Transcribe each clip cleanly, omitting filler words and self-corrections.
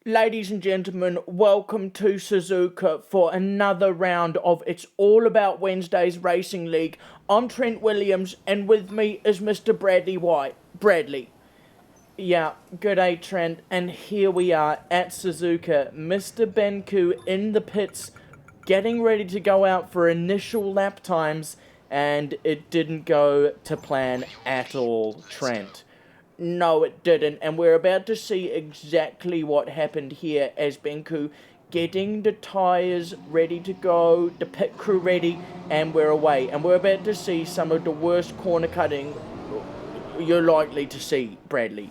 Ladies and gentlemen, welcome to Suzuka for another round of It's All About Wednesday's Racing League. I'm Trent Williams, and with me is Mr. Bradley. Yeah, good day, Trent, and here we are at Suzuka. Mr. Benku in the pits, getting ready to go out for initial lap times, and it didn't go to plan at all, Trent. No, it didn't, and we're about to see exactly what happened here as Benku getting the tyres ready to go, the pit crew ready, and we're away. And we're about to see some of the worst corner cutting you're likely to see, Bradley.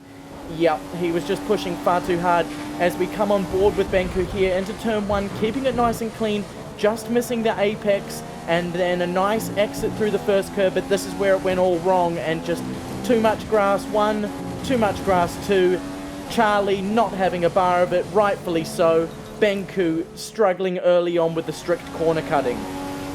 Yep, he was just pushing far too hard as we come on board with Benku here into turn one, keeping it nice and clean, just missing the apex, and then a nice exit through the first curve, but this is where it went all wrong, and just too much grass one, too much grass two, Charlie not having a bar of it, rightfully so, Benku struggling early on with the strict corner cutting.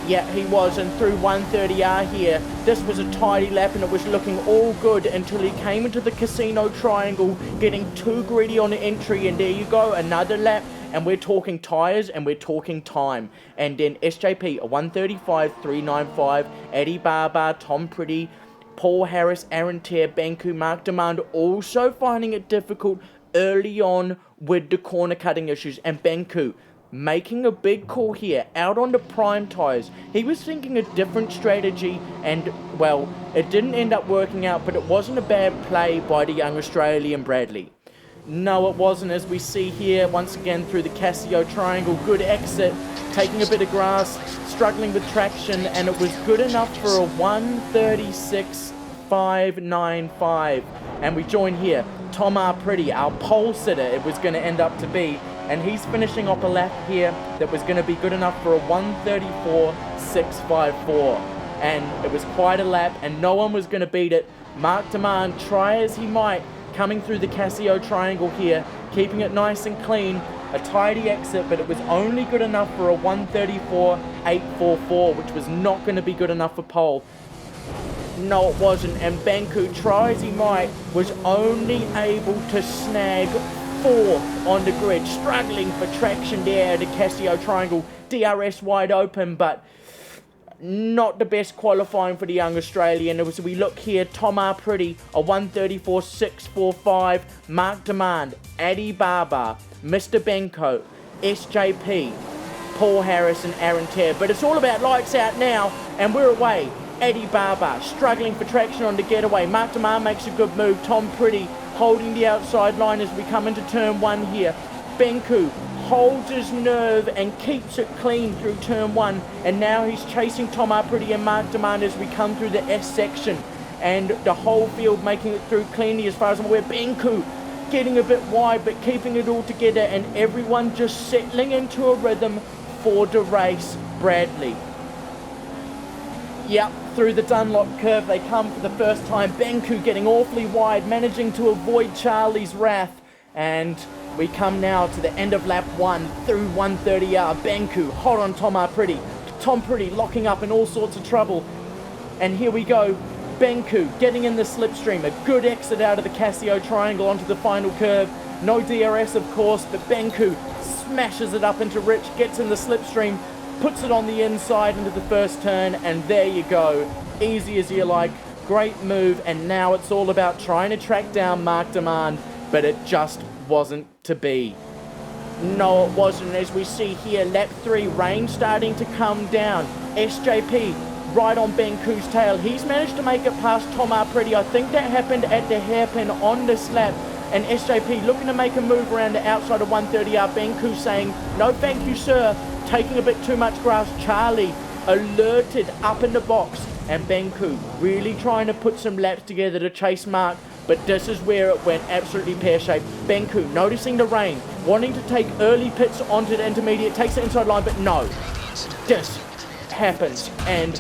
Yeah, he was, and through 130R here, this was a tidy lap and it was looking all good until he came into the casino triangle, getting too greedy on the entry, and there you go, another lap, and we're talking tyres and we're talking time. And then SJP, a 135.395, Eddie Barber, Tom Pretty, Paul Harris, Aaron Tear, Benku, Mark Demand also finding it difficult early on with the corner cutting issues, and Benku making a big call here out on the prime tyres. He was thinking a different strategy and, well, it didn't end up working out, but it wasn't a bad play by the young Australian Bradley. No, it wasn't, as we see here once again through the Casio triangle. Good exit, taking a bit of grass, struggling with traction, and it was good enough for a 136.595. And we join here Tom R. Pretty, our pole sitter it was going to end up to be, and he's finishing off a lap here that was going to be good enough for a 134.654. And it was quite a lap, and no one was going to beat it. Mark Demand, try as he might, coming through the Casio triangle here, keeping it nice and clean, a tidy exit, but it was only good enough for a 134.844, which was not going to be good enough for pole. No, it wasn't, and Benku, try as he might, was only able to snag fourth on the grid, struggling for traction there, the Casio triangle, DRS wide open, but not the best qualifying for the young Australian. As we look here, Tom R. Pretty, a 134.645, Mark Demand, Eddie Barber, Mr. Benko, SJP, Paul Harris and Aaron Tear. But it's all about lights out now, and we're away. Eddie Barber struggling for traction on the getaway. Mark Demand makes a good move. Tom Pretty holding the outside line as we come into turn one here. Benku holds his nerve and keeps it clean through turn one, and now he's chasing Tom R. Pretty and Mark Demand as we come through the S section, and the whole field making it through cleanly as far as I'm aware. Benku getting a bit wide but keeping it all together, and everyone just settling into a rhythm for the race. Bradley. Yep, through the Dunlop curve they come for the first time. Benku getting awfully wide, managing to avoid Charlie's wrath, and we come now to the end of lap one through 130R. Benku hot on Tom R. Pretty. Tom Pretty locking up in all sorts of trouble. And here we go. Benku getting in the slipstream. A good exit out of the Casio triangle onto the final curve. No DRS, of course, but Benku smashes it up into Rich, gets in the slipstream, puts it on the inside into the first turn, and there you go. Easy as you like. Great move, and now it's all about trying to track down Mark Demand, but it just wasn't to be. No, it wasn't, as we see here, lap 3, rain starting to come down. SJP right on Benku's tail. He's managed to make it past Tom R. Pretty. I think that happened at the hairpin on this lap, and SJP looking to make a move around the outside of 130R. Benku saying, no thank you sir, taking a bit too much grass. Charlie alerted up in the box, and Benku really trying to put some laps together to chase Mark, but this is where it went absolutely pear-shaped. Benku noticing the rain, wanting to take early pits onto the intermediate, takes the inside line, but no, this happens, and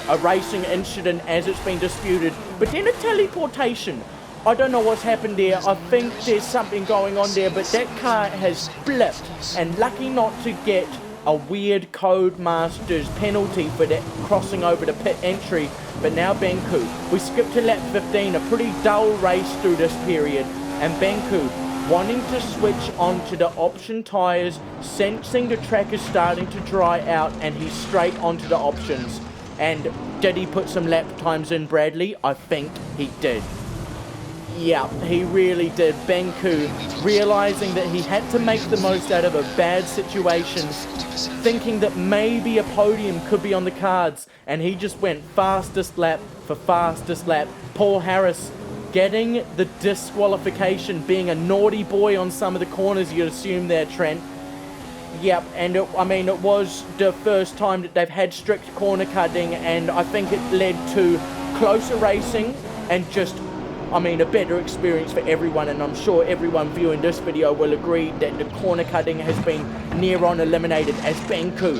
a racing incident as it's been disputed, but then a teleportation. I don't know what's happened there. I think there's something going on there, but that car has flipped, and lucky not to get a weird Codemasters penalty for that crossing over the pit entry. But now Benku, we skipped to lap 15, a pretty dull race through this period, and Benku wanting to switch onto the option tyres, sensing the track is starting to dry out, and he's straight onto the options. And did he put some lap times in, Bradley? I think he did. Yeah, he really did. Benku, realizing that he had to make the most out of a bad situation, thinking that maybe a podium could be on the cards, and he just went fastest lap for fastest lap. Paul Harris getting the disqualification, being a naughty boy on some of the corners, you'd assume there, Trent. Yep, and it was the first time that they've had strict corner cutting, and I think it led to closer racing and just, a better experience for everyone. And I'm sure everyone viewing this video will agree that the corner cutting has been near on eliminated, as Benku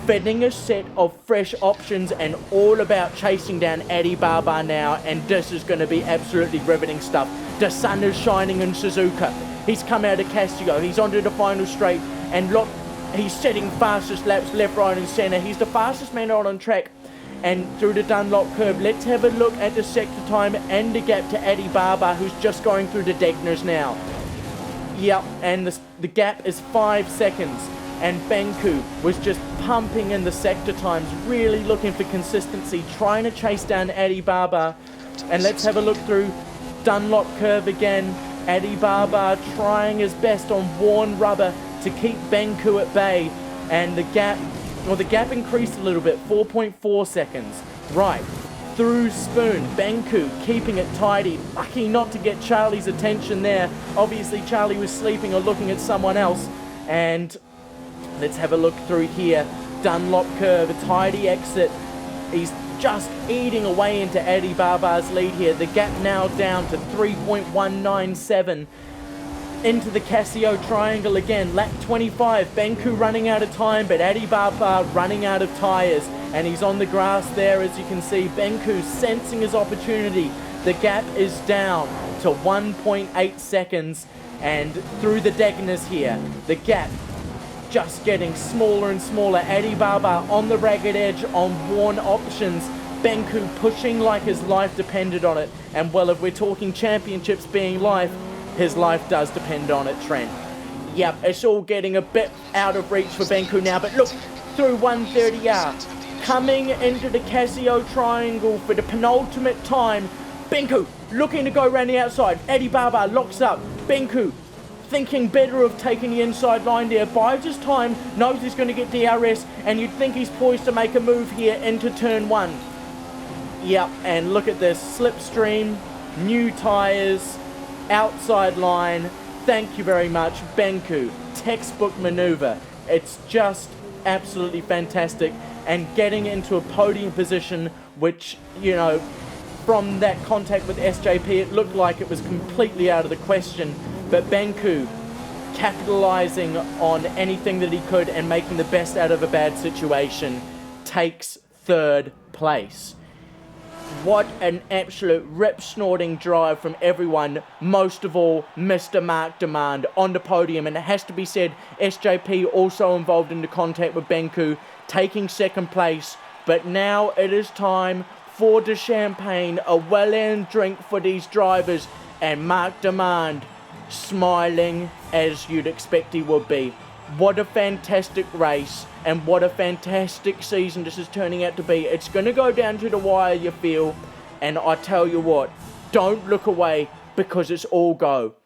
fitting a set of fresh options and all about chasing down Eddie Barber now, and this is going to be absolutely riveting stuff. The sun is shining in Suzuka. He's come out of Casio, he's onto the final straight, and look, he's setting fastest laps left, right and centre. He's the fastest man out on track. And through the Dunlop curve, let's have a look at the sector time and the gap to Eddie Barber, who's just going through the Degners now. Yep, and the gap is 5 seconds. And Benku was just pumping in the sector times, really looking for consistency, trying to chase down Eddie Barber. And let's have a look through Dunlop curve again. Eddie Barber trying his best on worn rubber to keep Benku at bay. And the gap increased a little bit, 4.4 seconds. Right, through Spoon, Benku keeping it tidy, lucky not to get Charlie's attention there. Obviously Charlie was sleeping or looking at someone else. And let's have a look through here. Dunlop curve, a tidy exit. He's just eating away into Eddie Barber's lead here. The gap now down to 3.197. Into the Casio triangle again, lap 25, Benku running out of time, but Eddie Barber running out of tyres, and he's on the grass there, as you can see. Benku sensing his opportunity. The gap is down to 1.8 seconds, and through the Degners here, the gap just getting smaller and smaller. Eddie Barber on the ragged edge on worn options. Benku pushing like his life depended on it, and well, if we're talking championships being life, his life does depend on it, Trent. Yep, it's all getting a bit out of reach for Benku now, but look, through 130R, coming into the Casio triangle for the penultimate time. Benku looking to go around the outside. Eddie Barber locks up. Benku thinking better of taking the inside line there. Buys his time, knows he's going to get DRS, and you'd think he's poised to make a move here into turn 1. Yep, and look at this. Slipstream, new tyres, outside line. Thank you very much, Benku. Textbook maneuver. It's just absolutely fantastic, and getting into a podium position, which, from that contact with SJP, it looked like it was completely out of the question. But Benku capitalizing on anything that he could and making the best out of a bad situation, takes 3rd place. What an absolute rip-snorting drive from everyone, most of all Mr. Mark Demand on the podium. And it has to be said, SJP also involved in the contact with Benku, taking 2nd place. But now it is time for the champagne, a well-earned drink for these drivers, and Mark Demand smiling as you'd expect he would be. What a fantastic race, and what a fantastic season this is turning out to be. It's going to go down to the wire, you feel, and I tell you what, don't look away, because it's all go.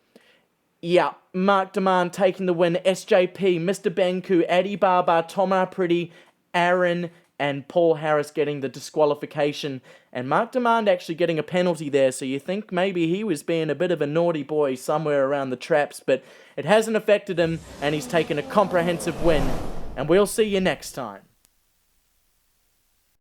Yeah, Mark Demand taking the win, SJP, Mr. Benku, Eddie Barber, Tom Pretty, Aaron, and Paul Harris getting the disqualification, and Mark Demand actually getting a penalty there, so you think maybe he was being a bit of a naughty boy somewhere around the traps, but it hasn't affected him, and he's taken a comprehensive win, and we'll see you next time.